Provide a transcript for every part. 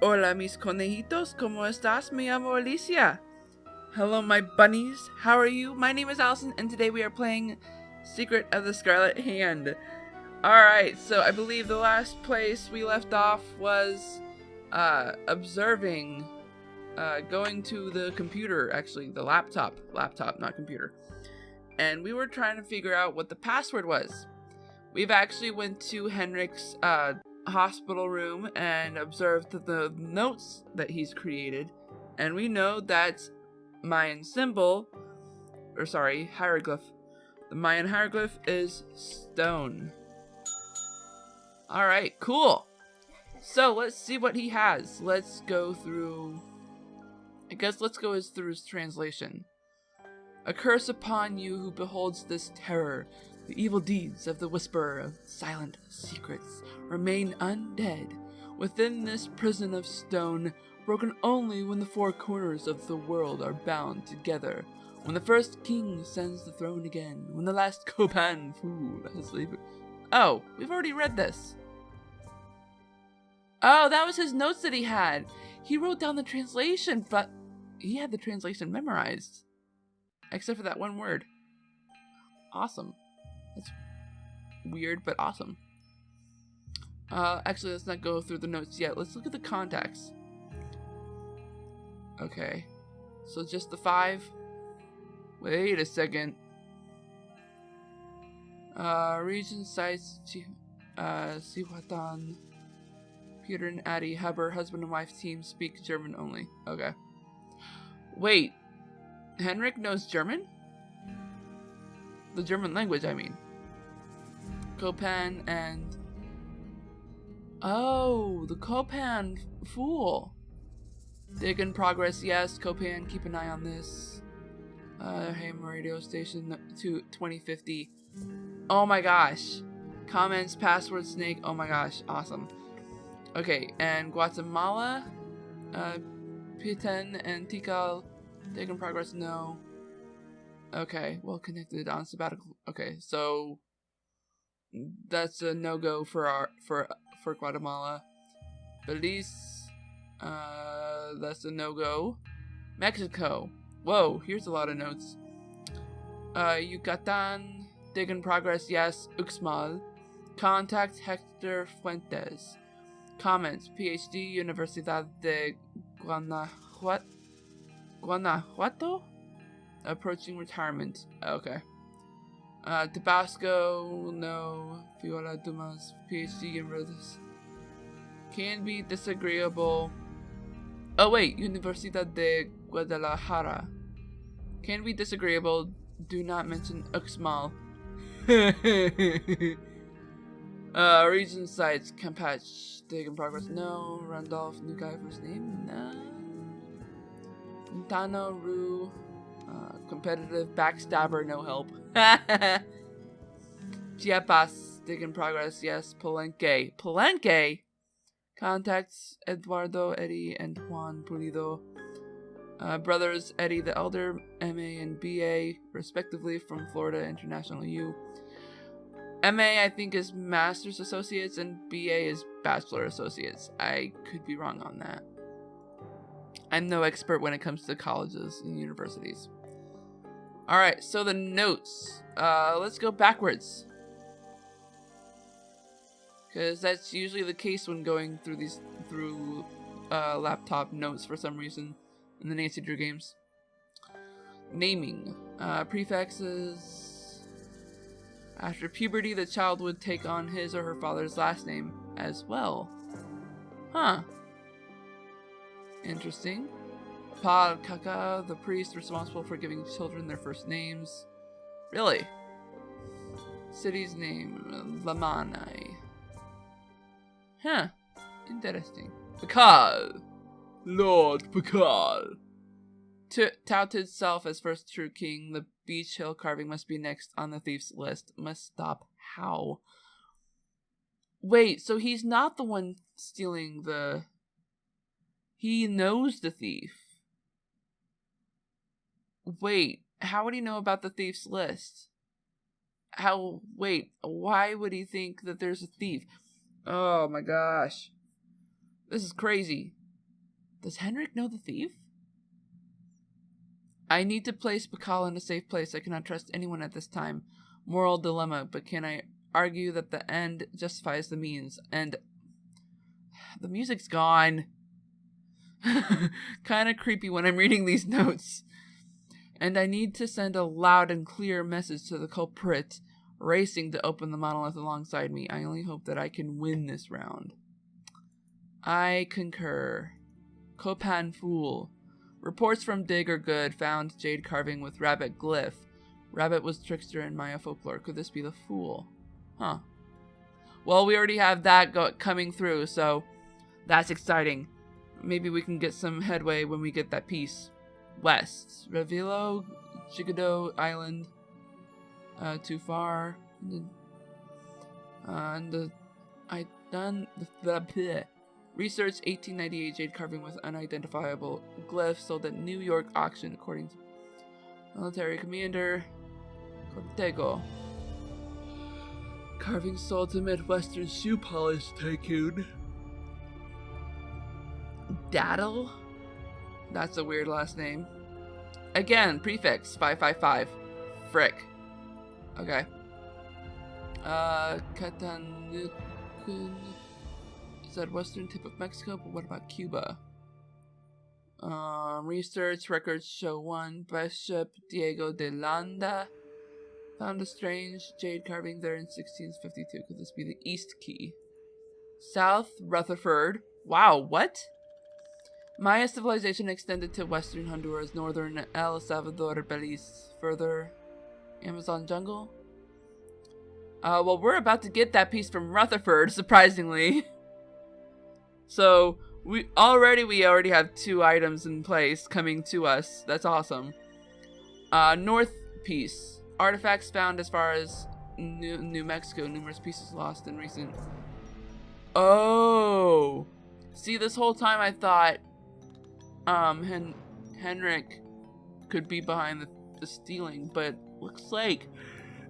Hola mis conejitos, ¿cómo estás? Me llamo Alicia. Hello my bunnies, how are you? My name is Allison and today we are playing Secret of the Scarlet Hand. Alright, so I believe the last place we left off was observing, going to the computer, actually the laptop, not computer. And we were trying to figure out what the password was. We've actually went to Henrik's hospital room and observed the notes that he's created, and we know that Mayan symbol, or sorry, hieroglyph. The Mayan hieroglyph is stone. Alright, cool. So let's see what he has. Let's go through, I guess let's go through his translation. A curse upon you who beholds this terror. The evil deeds of the whisperer of silent secrets remain undead within this prison of stone, broken only when the four corners of the world are bound together, when the first king ascends the throne again, when the last Copan fool has labored. Oh, we've already read this. Oh, that was his notes that he had. He wrote down the translation, but he had the translation memorized. Except for that one word. Awesome. That's weird, but awesome. Actually, let's not go through the notes yet. Let's look at the contacts. Okay. So just the 5. Wait a second. Region sites, Siwatan, Peter and Addie, Haber, husband and wife team speak German only. Okay. Wait. Henrik knows German? The German language, I mean. Copan and... Oh, the Copan fool. Dig in progress, yes. Copan, keep an eye on this. Ham radio station to 2050. Oh my gosh. Comments, password snake. Oh my gosh, awesome. Okay, and Guatemala, Piten and Tikal. Dig in progress, no. Okay, well connected on sabbatical. Okay, so that's a no-go for Guatemala. Belize, that's a no-go. Mexico. Whoa, here's a lot of notes. Yucatan, dig in progress, yes. Uxmal. Contact Hector Fuentes. Comments, PhD, Universidad de Guanajuato? Approaching retirement. Okay. Tabasco, no. Viola Dumas, PhD in Rhodes. Can be disagreeable. Oh wait, Universidad de Guadalajara. Can be disagreeable. Do not mention Uxmal. Region sites, Campeche, dig in progress, no. Randolph, new guy first name, no. Quintana Roo, competitive backstabber, no help. Chiapas, dig in progress, yes. Palenque? Contacts Eduardo, Eddie, and Juan Pulido. Brothers Eddie the Elder, MA and BA, respectively, from Florida International U. MA, I think, is Master's Associates, and BA is Bachelor Associates. I could be wrong on that. I'm no expert when it comes to colleges and universities. Alright, so the notes. Let's go backwards. Because that's usually the case when going through laptop notes for some reason in the Nancy Drew games. Naming. Prefixes. After puberty, the child would take on his or her father's last name as well. Huh. Interesting. Pa Kaka, the priest responsible for giving children their first names. Really? City's name, Lamanai. Huh. Interesting. Pakal. Lord Pakal. Touted self as first true king, the Beach Hill carving must be next on the thief's list. Must stop. How? Wait, so he's not the one stealing the... He knows the thief. Wait, how would he know about the thief's list? Wait, why would he think that there's a thief? Oh my gosh. This is crazy. Does Henrik know the thief? I need to place Bakal in a safe place. I cannot trust anyone at this time. Moral dilemma, but can I argue that the end justifies the means? And the music's gone. Kind of creepy when I'm reading these notes. And I need to send a loud and clear message to the culprit racing to open the monolith alongside me. I only hope that I can win this round. I concur. Copan Fool. Reports from Dig are good. Found jade carving with rabbit glyph. Rabbit was trickster in Maya folklore. Could this be the fool? Huh. Well, we already have that coming through, so that's exciting. Maybe we can get some headway when we get that piece. West. Revilo, Chigado Island. Too far. I done the research 1898 jade carving with unidentifiable glyph sold at New York auction according to military commander Cortego. Carving sold to Midwestern shoe polish tycoon. Daddle? That's a weird last name. Again, prefix 555. Frick. Okay. Catanducun. Is that western tip of Mexico? But what about Cuba? Research records show one Bishop Diego de Landa found a strange jade carving there in 1652. Could this be the East Key? South Rutherford. Wow, what? Maya civilization extended to western Honduras, northern El Salvador, Belize, further Amazon jungle. Well, we're about to get that piece from Rutherford, surprisingly. So we already have 2 items in place coming to us. That's awesome. North piece. Artifacts found as far as New Mexico. Numerous pieces lost in recent. Oh, see, this whole time I thought Henrik could be behind the stealing, but looks like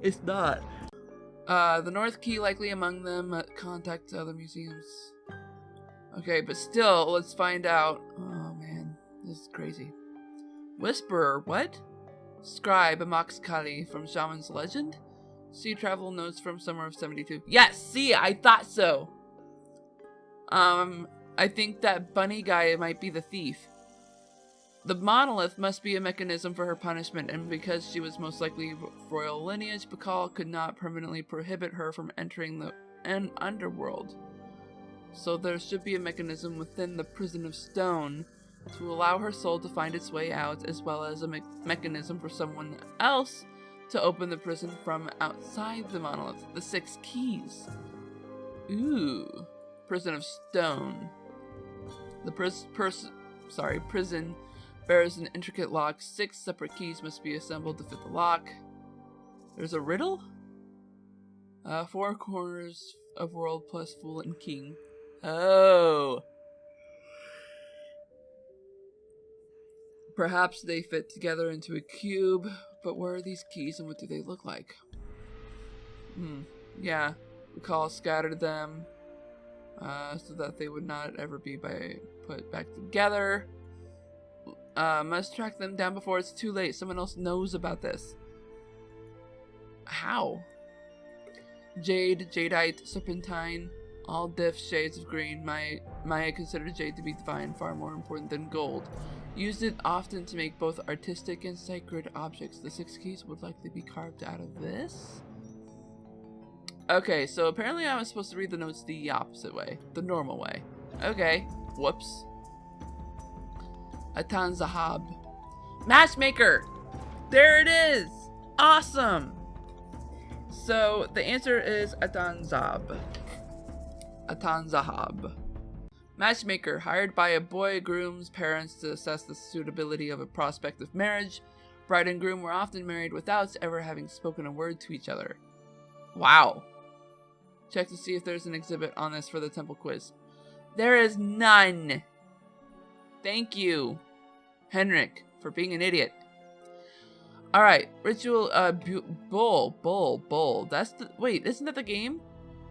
it's not. The North Key likely among them. Contact other museums. Okay, but still, let's find out. Oh man, this is crazy. Whisperer, what? Scribe, a Mox Kali from Shaman's Legend? Sea travel notes from summer of 72. Yes, see, I thought so. I think that bunny guy might be the thief. The monolith must be a mechanism for her punishment, and because she was most likely royal lineage, Bakal could not permanently prohibit her from entering the underworld. So there should be a mechanism within the prison of stone to allow her soul to find its way out, as well as a mechanism for someone else to open the prison from outside the monolith. The 6 keys. Ooh. Prison of stone. The prison bears an intricate lock. 6 separate keys must be assembled to fit the lock. There's a riddle? 4 corners of world plus fool and king. Oh. Perhaps they fit together into a cube, but where are these keys and what do they look like? Yeah. Bakal scattered them so that they would not ever be put back together. Must track them down before it's too late. Someone else knows about this. How? Jade, jadeite, serpentine, all diff shades of green. Maya considered jade to be divine, far more important than gold. Used it often to make both artistic and sacred objects. The 6 keys would likely be carved out of this. Okay, so apparently I was supposed to read the notes the opposite way. The normal way. Okay. Whoops. Atan Zahab. Matchmaker! There it is! Awesome! So, the answer is Atan Zahab. Atan Zahab. Matchmaker, hired by a boy groom's parents to assess the suitability of a prospective marriage. Bride and groom were often married without ever having spoken a word to each other. Wow. Check to see if there's an exhibit on this for the temple quiz. There is none. Thank you, Henrik, for being an idiot. Alright, ritual, bull. That's the, wait, isn't that the game?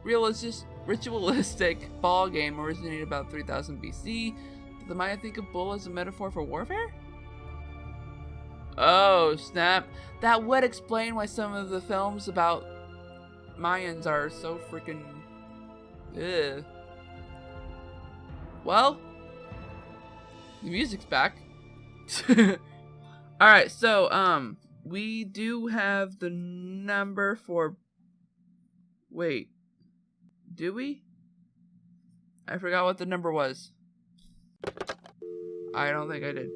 Ritualistic ball game originated about 3000 BC. The The Maya think of bull as a metaphor for warfare? Oh, snap. That would explain why some of the films about Mayans are so freaking... Ugh. Well, the music's back. Alright, so, we do have the number for... Wait. Do we? I forgot what the number was. I don't think I did.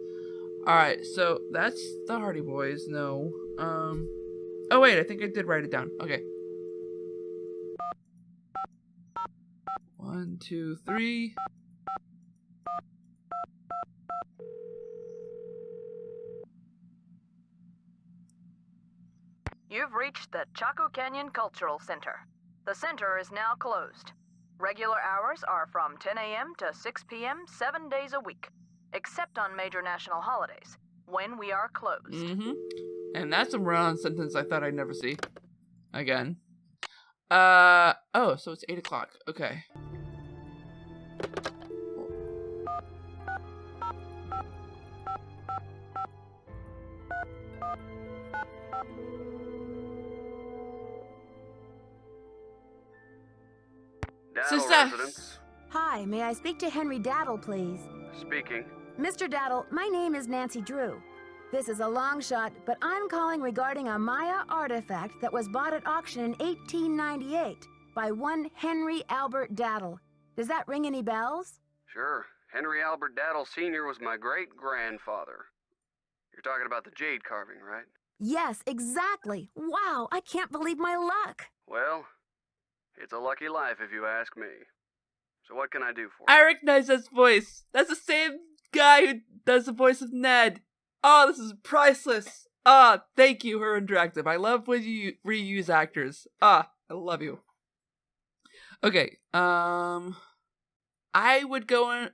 Alright, so that's the Hardy Boys. No. Oh wait, I think I did write it down. Okay. 1, 2, 3. You've reached the Chaco Canyon Cultural Center. The center is now closed. Regular hours are from 10 a.m. to 6 p.m. 7 days a week, except on major national holidays, when we are closed. And that's a run-on sentence I thought I'd never see. Again. Oh, so it's 8 o'clock. Okay. Daddle residence. Hi, may I speak to Henry Daddle, please? Speaking. Mr. Daddle, my name is Nancy Drew. This is a long shot, but I'm calling regarding a Maya artifact that was bought at auction in 1898 by one Henry Albert Daddle. Does that ring any bells? Sure. Henry Albert Daddle Sr. was my great-grandfather. You're talking about the jade carving, right? Yes, exactly. Wow, I can't believe my luck. Well, it's a lucky life if you ask me. So what can I do for you? I recognize this voice. That's the same guy who does the voice of Ned. Oh, this is priceless. Ah, thank you, Her Interactive. I love when you reuse actors. Ah, I love you. Okay, I would go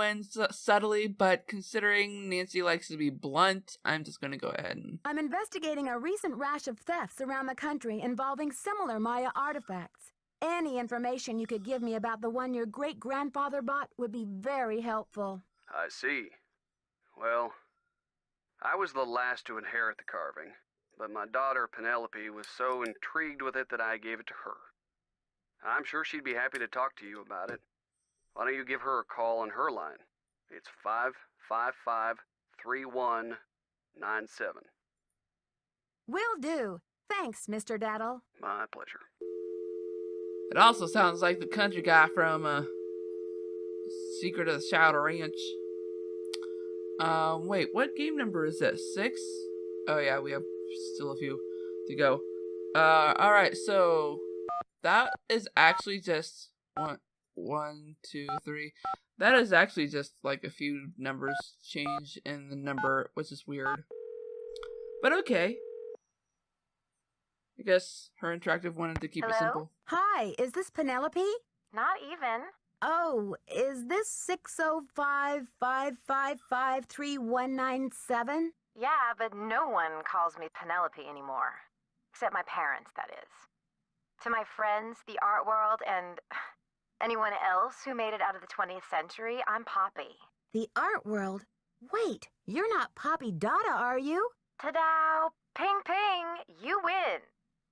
in subtly, but considering Nancy likes to be blunt, I'm just gonna go ahead and... I'm investigating a recent rash of thefts around the country involving similar Maya artifacts. Any information you could give me about the one your great-grandfather bought would be very helpful. I see. Well, I was the last to inherit the carving, but my daughter Penelope was so intrigued with it that I gave it to her. I'm sure she'd be happy to talk to you about it. Why don't you give her a call on her line? It's 555-3197. Will do. Thanks, Mr. Daddle. My pleasure. It also sounds like the country guy from Secret of the Shadow Ranch. Wait, what game number is this? 6? Oh yeah, we have still a few to go. Alright, so that is actually just 1, 2, 3. That is actually just like a few numbers change in the number, which is weird. But okay. I guess Her Interactive wanted to keep it simple. Hi, is this Penelope? Not even. Oh, is this 605-555-3197? Yeah, but no one calls me Penelope anymore. Except my parents, that is. To my friends, the art world, and anyone else who made it out of the 20th century, I'm Poppy. The art world? Wait, you're not Poppy Dada, are you? Ta-da! Ping ping! You win!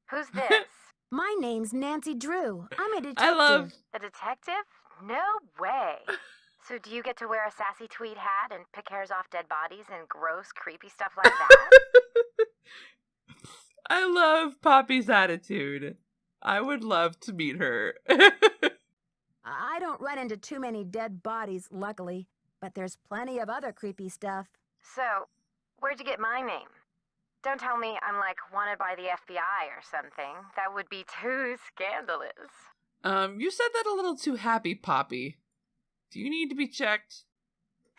Who's this? My name's Nancy Drew. I'm a detective. I love... A detective? No way! So do you get to wear a sassy tweed hat and pick hairs off dead bodies and gross, creepy stuff like that? I love Poppy's attitude. I would love to meet her. I don't run into too many dead bodies, luckily, but there's plenty of other creepy stuff. So, where'd you get my name? Don't tell me I'm, like, wanted by the FBI or something. That would be too scandalous. You said that a little too happy, Poppy. Do you need to be checked?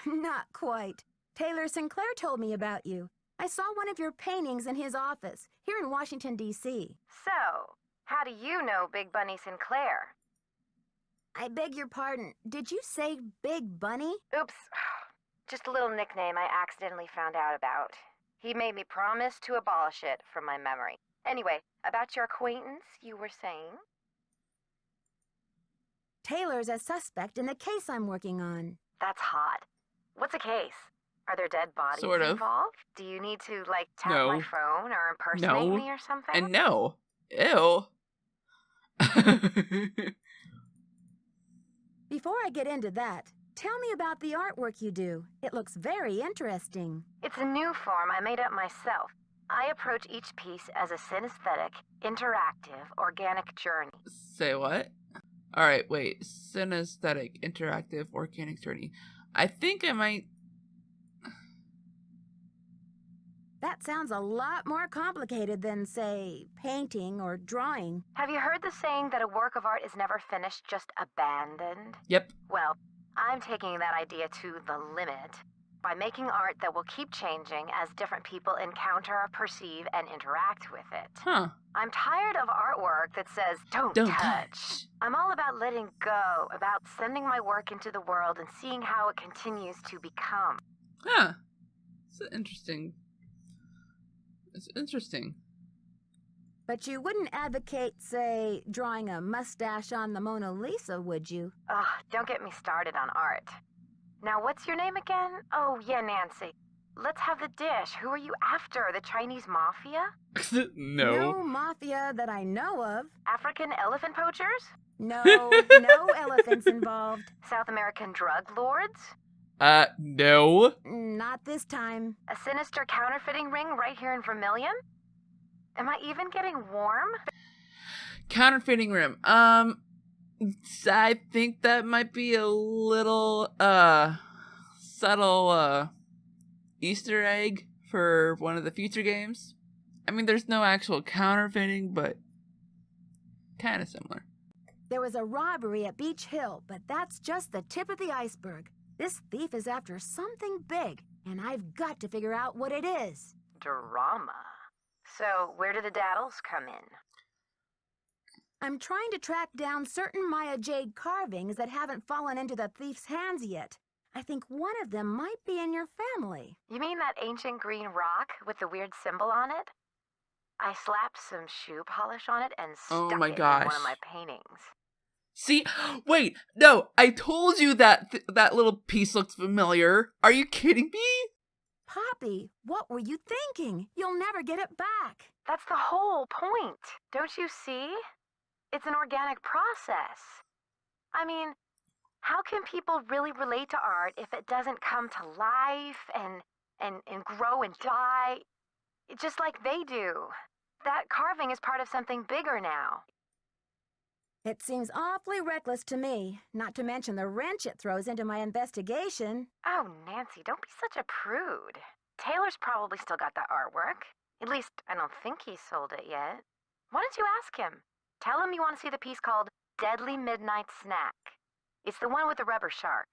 Not quite. Taylor Sinclair told me about you. I saw one of your paintings in his office, here in Washington, D.C. So, how do you know Big Bunny Sinclair? I beg your pardon. Did you say Big Bunny? Oops. Just a little nickname I accidentally found out about. He made me promise to abolish it from my memory. Anyway, about your acquaintance, you were saying? Taylor's a suspect in the case I'm working on. That's hot. What's a case? Are there dead bodies Sort of. involved? Do you need to, like, tap No. my phone or impersonate No. me or something? And no. Ew. Before I get into that, tell me about the artwork you do. It looks very interesting. It's a new form I made up myself. I approach each piece as a synesthetic, interactive, organic journey. Say what? Alright, wait. Synesthetic, interactive, organic journey. I think I might... That sounds a lot more complicated than, say, painting or drawing. Have you heard the saying that a work of art is never finished, just abandoned? Yep. Well, I'm taking that idea to the limit by making art that will keep changing as different people encounter, perceive, and interact with it. Huh. I'm tired of artwork that says, don't touch. I'm all about letting go, about sending my work into the world and seeing how it continues to become. Huh. It's interesting. It's interesting. But you wouldn't advocate, say, drawing a mustache on the Mona Lisa, would you? Ugh, don't get me started on art. Now, what's your name again? Oh, yeah, Nancy. Let's have the dish. Who are you after? The Chinese mafia? No. No mafia that I know of. African elephant poachers? No, no elephants involved. South American drug lords? No. Not this time. A sinister counterfeiting ring right here in Vermilion? Am I even getting warm? Counterfeiting rim. I think that might be a little, subtle, Easter egg for one of the future games. I mean, there's no actual counterfeiting, but kind of similar. There was a robbery at Beach Hill, but that's just the tip of the iceberg. This thief is after something big, and I've got to figure out what it is. Drama. So, where do the daddles come in? I'm trying to track down certain Maya jade carvings that haven't fallen into the thief's hands yet. I think one of them might be in your family. You mean that ancient green rock with the weird symbol on it? I slapped some shoe polish on it and stuck it in one of my paintings. See? Wait, no, I told you that that little piece looks familiar. Are you kidding me? Poppy, what were you thinking? You'll never get it back. That's the whole point. Don't you see? It's an organic process. I mean, how can people really relate to art if it doesn't come to life and grow and die just like they do? That carving is part of something bigger now. It seems awfully reckless to me, not to mention the wrench it throws into my investigation. Oh, Nancy, don't be such a prude. Taylor's probably still got that artwork. At least, I don't think he's sold it yet. Why don't you ask him? Tell him you want to see the piece called Deadly Midnight Snack. It's the one with the rubber shark.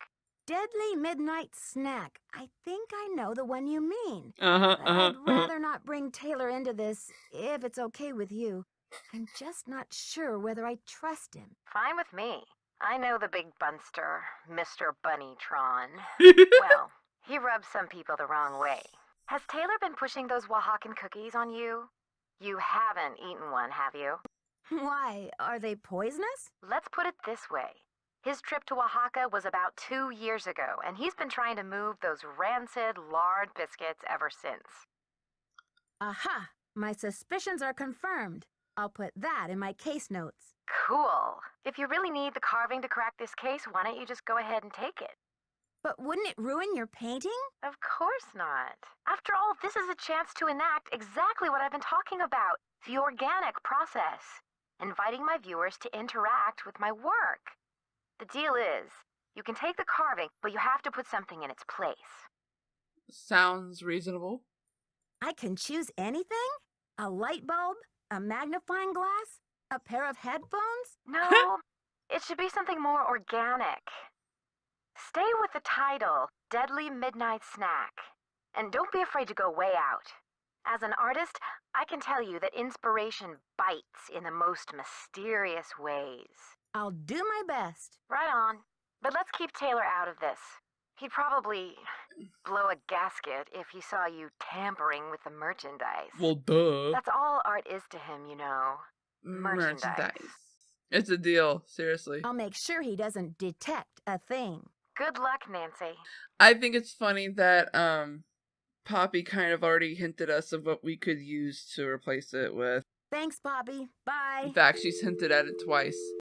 Deadly Midnight Snack. I think I know the one you mean. I'd rather not bring Taylor into this, if it's okay with you. I'm just not sure whether I trust him. Fine with me. I know the big bunster, Mr. Bunnytron. Well, he rubs some people the wrong way. Has Taylor been pushing those Oaxacan cookies on you? You haven't eaten one, have you? Why, are they poisonous? Let's put it this way. His trip to Oaxaca was about 2 years ago, and he's been trying to move those rancid lard biscuits ever since. Aha! My suspicions are confirmed. I'll put that in my case notes. Cool. If you really need the carving to crack this case, why don't you just go ahead and take it? But wouldn't it ruin your painting? Of course not. After all, this is a chance to enact exactly what I've been talking about. The organic process. Inviting my viewers to interact with my work. The deal is, you can take the carving, but you have to put something in its place. Sounds reasonable. I can choose anything? A light bulb? A magnifying glass? A pair of headphones? No, it should be something more organic. Stay with the title, Deadly Midnight Snack. And don't be afraid to go way out. As an artist, I can tell you that inspiration bites in the most mysterious ways. I'll do my best. Right on. But let's keep Taylor out of this. He'd probably blow a gasket if he saw you tampering with the merchandise. Well, duh. That's all art is to him, you know. Merchandise. It's a deal, seriously. I'll make sure he doesn't detect a thing. Good luck, Nancy. I think it's funny that Poppy kind of already hinted us of what we could use to replace it with. Thanks, Poppy. Bye. In fact, she's hinted at it twice.